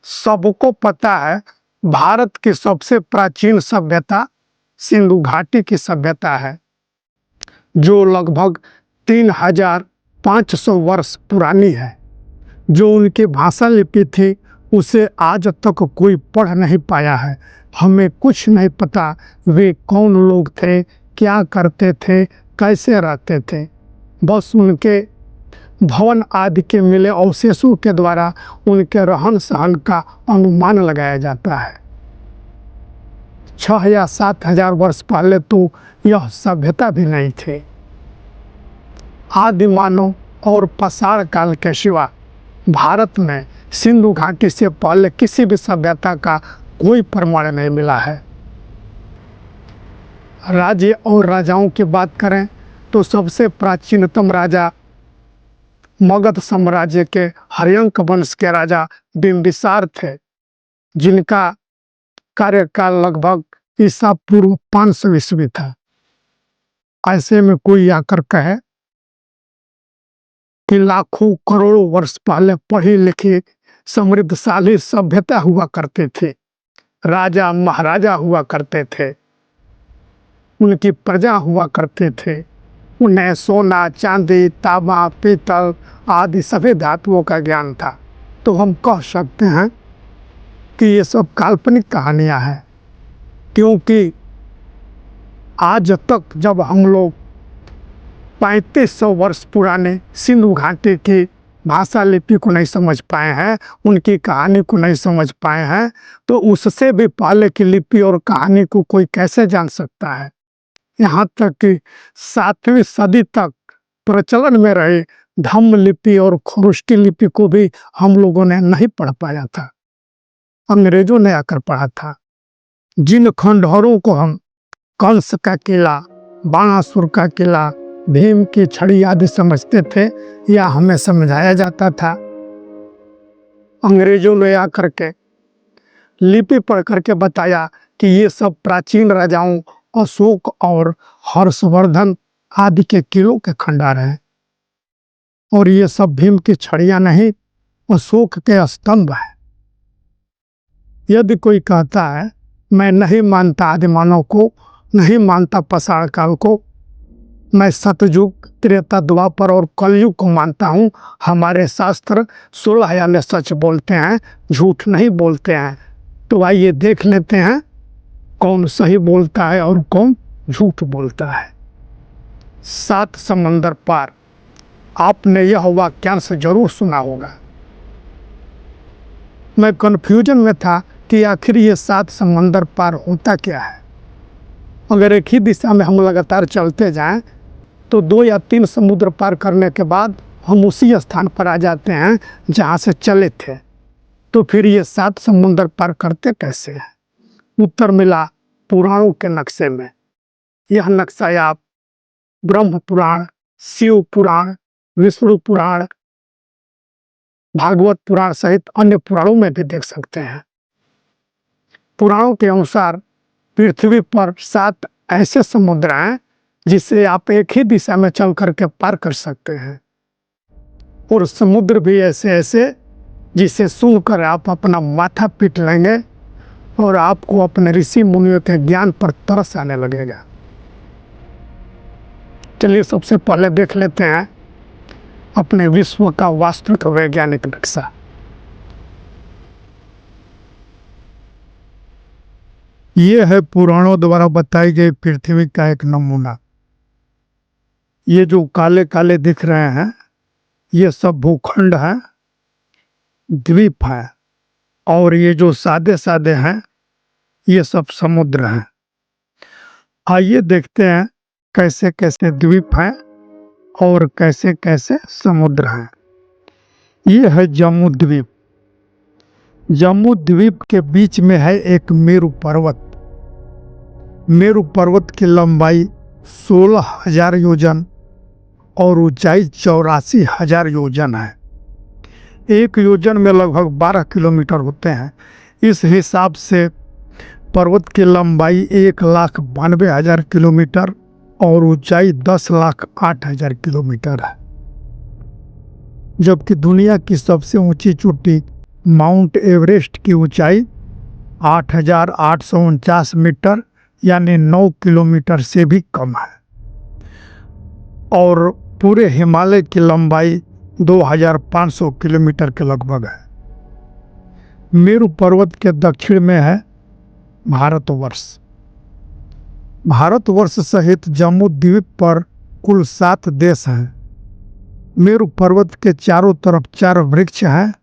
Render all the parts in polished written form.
सबको पता है भारत की सबसे प्राचीन सभ्यता सिंधु घाटी की सभ्यता है, जो लगभग 3500 वर्ष पुरानी है। जो उनकी भाषा लिपि थी उसे आज तक कोई पढ़ नहीं पाया है। हमें कुछ नहीं पता वे कौन लोग थे, क्या करते थे, कैसे रहते थे। बस उनके भवन आदि के मिले अवशेषों के द्वारा उनके रहन सहन का अनुमान लगाया जाता है। 6 या 7 हजार वर्ष पहले तो यह सभ्यता भी नहीं थी। आदि मानव और पाषाण काल के सिवा भारत में सिंधु घाटी से पहले किसी भी सभ्यता का कोई प्रमाण नहीं मिला है। राज्य और राजाओं की बात करें तो सबसे प्राचीनतम राजा मगध साम्राज्य के हर्यंक वंश के राजा बिंबिसार थे, जिनका कार्यकाल लगभग ईसा पूर्व 500 ईस्वी था। ऐसे में कोई आकर कहे कि लाखों करोड़ों वर्ष पहले पढ़ी लिखी समृद्धशाली सभ्यता हुआ करते थे, राजा महाराजा हुआ करते थे, उनकी प्रजा हुआ करते थे, उन्हें सोना चांदी तांबा पीतल आदि सभी धातुओं का ज्ञान था, तो हम कह सकते हैं कि ये सब काल्पनिक कहानियां हैं। क्योंकि आज तक जब हम लोग 3500 वर्ष पुराने सिंधु घाटी की भाषा लिपि को नहीं समझ पाए हैं, उनकी कहानी को नहीं समझ पाए हैं, तो उससे भी पहले की लिपि और कहानी को कोई कैसे जान सकता है। यहाँ तक कि 7वीं सदी तक प्रचलन में रहे धम्म लिपि और खरोष्टी लिपि को भी हम लोगों ने नहीं पढ़ पाया था, अंग्रेजों ने आकर पढ़ा था। जिन खंडहरों को हम कंस का किला, बाणासुर का किला, भीम की छड़ी आदि समझते थे, या हमें समझाया जाता था, अंग्रेजों ने आकर के लिपि पढ़ करके बताया कि ये सब प्राचीन राजाओं अशोक और हर्षवर्धन आदि के किलों के खंडहर हैं, और ये सब भीम की छड़ियां नहीं, अशोक के स्तंभ हैं। यदि कोई कहता है मैं नहीं मानता आदिमानव को, नहीं मानता पाषाण काल को, मैं सतयुग त्रेता द्वापर और कलयुग को मानता हूँ, हमारे शास्त्र 16 आने सच बोलते हैं, झूठ नहीं बोलते हैं, तो आइए देख लेते हैं कौन सही बोलता है और कौन झूठ बोलता है। 7 समंदर पार, आपने यह वाक्यांश जरूर सुना होगा। मैं कन्फ्यूजन में था कि आखिर ये 7 समंदर पार होता क्या है। अगर एक ही दिशा में हम लगातार चलते जाएं तो 2 या 3 समुद्र पार करने के बाद हम उसी स्थान पर आ जाते हैं जहां से चले थे, तो फिर ये 7 समुद्र पार करते कैसे हैं। उत्तर मिला पुराणों के नक्शे में। यह नक्शा आप ब्रह्म पुराण, शिव पुराण, विष्णु पुराण, भागवत पुराण सहित अन्य पुराणों में भी देख सकते हैं। पुराणों के अनुसार पृथ्वी पर 7 ऐसे समुद्र हैं जिसे आप एक ही दिशा में चल करके पार कर सकते हैं, और समुद्र भी ऐसे ऐसे जिसे सुनकर आप अपना माथा पीट लेंगे और आपको अपने ऋषि मुनियों के ज्ञान पर तरस आने लगेगा। चलिए सबसे पहले देख लेते हैं अपने विश्व का वास्तविक वैज्ञानिक नक्शा। यह है पुराणों द्वारा बताई गई पृथ्वी का एक नमूना। ये जो काले काले दिख रहे हैं ये सब भूखंड हैं, द्वीप हैं, और ये जो सादे सादे हैं ये सब समुद्र हैं। आइए देखते हैं कैसे कैसे द्वीप हैं और कैसे कैसे समुद्र हैं। ये है जम्मू द्वीप। जम्मू द्वीप के बीच में है एक मेरु पर्वत। मेरु पर्वत की लंबाई 16,000 योजन और ऊंचाई 84,000 योजन है। एक योजन में लगभग 12 किलोमीटर होते हैं। इस हिसाब से पर्वत की लंबाई 1,92,000 किलोमीटर और ऊंचाई 10,08,000 किलोमीटर है। जबकि दुनिया की सबसे ऊंची चोटी माउंट एवरेस्ट की ऊंचाई 8,849 मीटर यानी 9 किलोमीटर से भी कम है और पूरे हिमालय की लंबाई 2,500 किलोमीटर के लगभग है। मेरु पर्वत के दक्षिण में है भारतवर्ष। भारतवर्ष सहित जम्मू द्वीप पर कुल 7 देश हैं। मेरु पर्वत के चारों तरफ 4 वृक्ष हैं,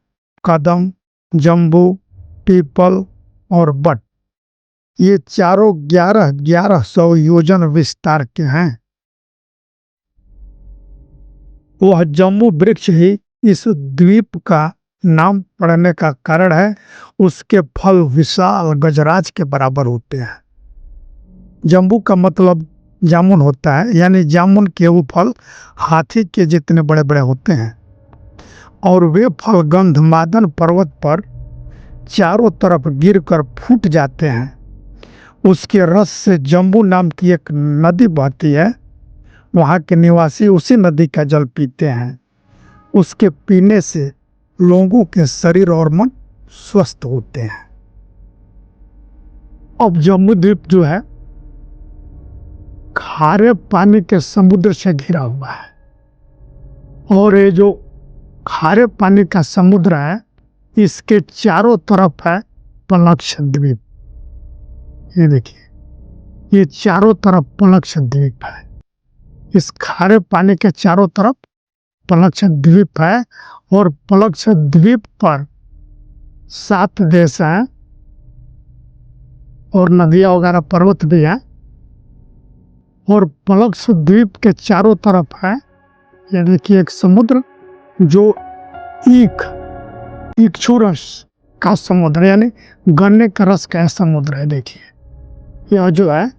कदम, जम्बू, पीपल और बट। ये चारों 1100 योजन विस्तार के हैं। वह जम्बू वृक्ष ही इस द्वीप का नाम पड़ने का कारण है। उसके फल विशाल गजराज के बराबर होते हैं। जम्बू का मतलब जामुन होता है, यानी जामुन के वो फल हाथी के जितने बड़े बड़े होते हैं और वे फल गंधमादन पर्वत पर चारों तरफ गिरकर फूट जाते हैं। उसके रस से जम्बू नाम की एक नदी बहती है। वहाँ के निवासी उसी नदी का जल पीते हैं। उसके पीने से लोगों के शरीर और मन स्वस्थ होते हैं। अब जम्बू द्वीप जो है खारे पानी के समुद्र से घिरा हुआ है और ये जो खारे पानी का समुद्र है इसके चारों तरफ है पलक्ष द्वीप। ये देखिए, ये चारों तरफ पलक्ष द्वीप है। इस खारे पानी के चारों तरफ पलक्ष द्वीप है और पलक्ष द्वीप पर 7 देश हैं और नदियां वगैरह पर्वत भी हैं और पलक्ष द्वीप के चारों तरफ है ये देखिए एक समुद्र जो इक्षुरस का समुद्र यानी गन्ने का रस का समुद्र है। देखिए यह जो है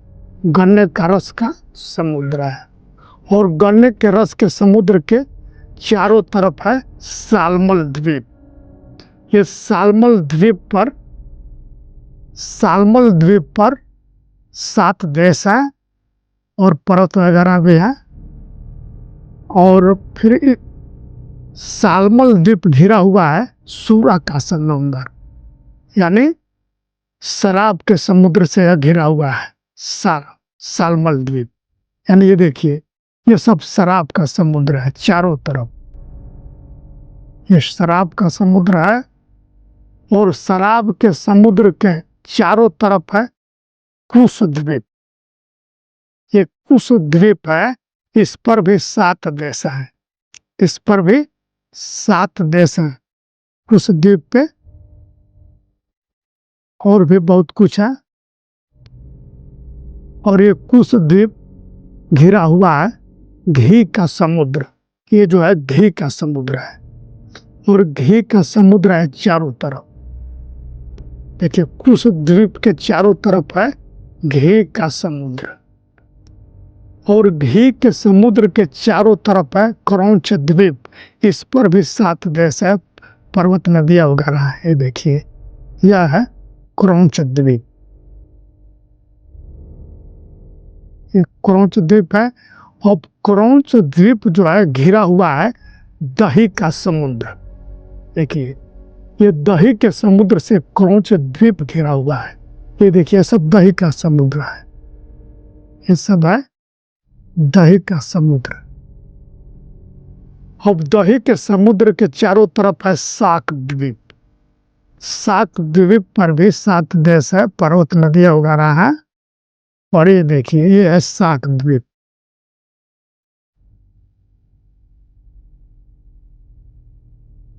गन्ने का रस का समुद्र है और गन्ने के रस के समुद्र के चारों तरफ है सालमल द्वीप। ये सालमल द्वीप पर 7 देश हैं और पर्वत वगैरह भी है और फिर सालमल द्वीप घिरा हुआ है सूरा का समुद्र यानी शराब के समुद्र से यह घिरा हुआ है सालमल द्वीप। यानी ये देखिए ये सब शराब का समुद्र है चारों तरफ। ये शराब का समुद्र है और शराब के समुद्र के चारों तरफ है कुश द्वीप। ये कुश द्वीप है, इस पर भी 7 देश हैं। इस पर भी 7 देश हैं कुश द्वीप पे और भी बहुत कुछ है। और ये कुश द्वीप घिरा हुआ है घी का समुद्र। ये जो है घी का समुद्र है और घी का समुद्र है चारों तरफ। देखिए कुश द्वीप के चारों तरफ है घी का समुद्र और घी के समुद्र के चारों तरफ है क्रौंच द्वीप। इस पर भी 7 देश है, पर्वत नदियां वगैरह है। ये देखिए यह है क्रौंच द्वीप। ये क्रौंच द्वीप है। अब क्रौंच द्वीप जो है घिरा हुआ है दही का समुद्र। देखिए ये दही के समुद्र से क्रौंच द्वीप घिरा हुआ है। ये देखिए सब दही का समुद्र है। ये सब है दही का समुद्र। अब दही के समुद्र के चारों तरफ है साक द्वीप। साक द्वीप पर भी 7 देश है, पर्वत नदियां वगैरह है। और ये देखिए ये है साक द्वीप।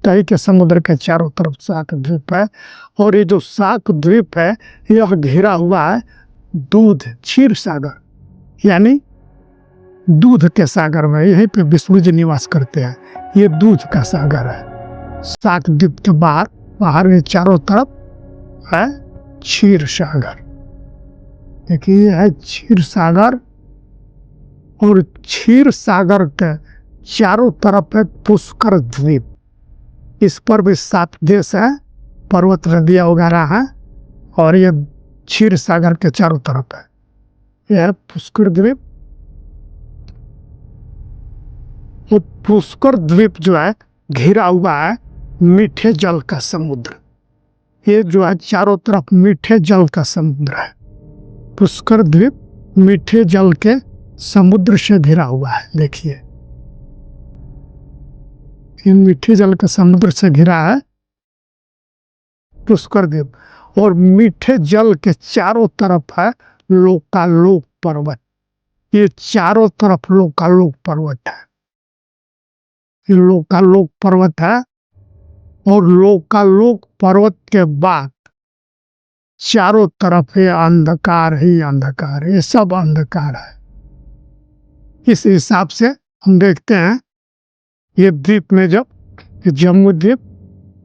दही के समुद्र के चारों तरफ साक द्वीप है और ये जो साक द्वीप है यह घिरा हुआ है दूध क्षीर सागर यानी दूध के सागर में। यहीं पे विष्णु जी निवास करते हैं। ये दूध का सागर है। साक द्वीप के बाहर ये चारों तरफ है क्षीर सागर। देखिए ये है क्षीर सागर और क्षीर सागर के चारों तरफ है पुष्कर द्वीप। इस पर भी 7 देश है, पर्वत नदियां वगैरह हैं और ये क्षीर सागर के चारों तरफ है। यह है पुष्कर द्वीप। वो पुष्कर द्वीप जो है घिरा हुआ है मीठे जल का समुद्र। ये जो है चारों तरफ मीठे जल का समुद्र है। पुष्कर द्वीप मीठे जल के समुद्र से घिरा हुआ है। देखिए, ये मीठे जल के समुद्र से घिरा है पुष्कर द्वीप, और मीठे जल के चारों तरफ है लोकालोक पर्वत। ये चारों तरफ लोकालोक पर्वत है। ये लोकालोक पर्वत है, और लोकालोक पर्वत के बाद चारों तरफ ये अंधकार ही अंधकार, ये सब अंधकार है। इस हिसाब से हम देखते हैं ये द्वीप में जब जम्मू द्वीप,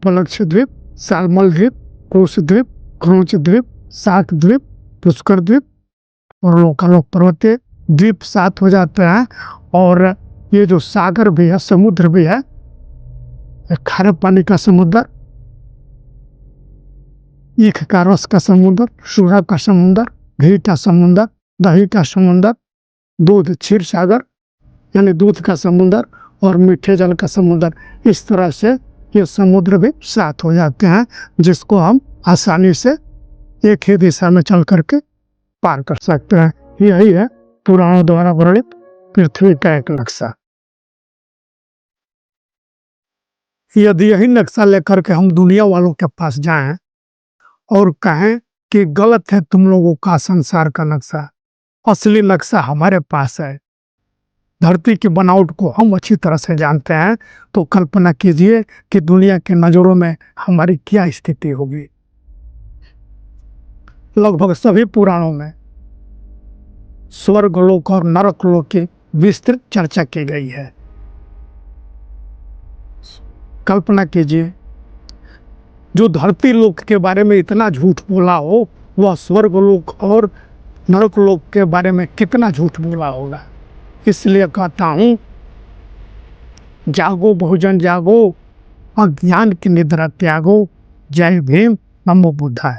पलक्ष द्वीप, सालमल द्वीप, कोस द्वीप, क्रोच द्वीप, साक द्वीप, पुष्कर द्वीप और लोकालोक पर्वत द्वीप 7 हो जाते हैं। और ये जो सागर भी है, समुद्र भी है, खारे पानी का समुद्र, ईख का रस का समुद्र, सुधा का समुद्र, घी का समुद्र, दही का समुद्र, दूध क्षीर सागर यानी दूध का समुद्र, और मीठे जल का समुद्र। इस तरह से ये समुद्र भी 7 हो जाते हैं, जिसको हम आसानी से एक ही दिशा में चल करके पार कर सकते हैं। यही है पुराणों द्वारा वर्णित पृथ्वी का एक नक्शा। यदि यही नक्शा लेकर के हम दुनिया वालों के पास जाएं और कहें कि गलत है तुम लोगों का संसार का नक्शा, असली नक्शा हमारे पास है, धरती की बनावट को हम अच्छी तरह से जानते हैं, तो कल्पना कीजिए कि दुनिया के नज़रों में हमारी क्या स्थिति होगी। लगभग सभी पुराणों में स्वर्गलोक और नरकलोक की विस्तृत चर्चा की गई है। कल्पना कीजिए, जो धरती लोक के बारे में इतना झूठ बोला हो, वह स्वर्गलोक और नरकलोक के बारे में कितना झूठ बोला होगा। इसलिए कहता हूँ, जागो बहुजन जागो, अज्ञान की निद्रा त्यागो। जय भीम, नमो बुद्धाय।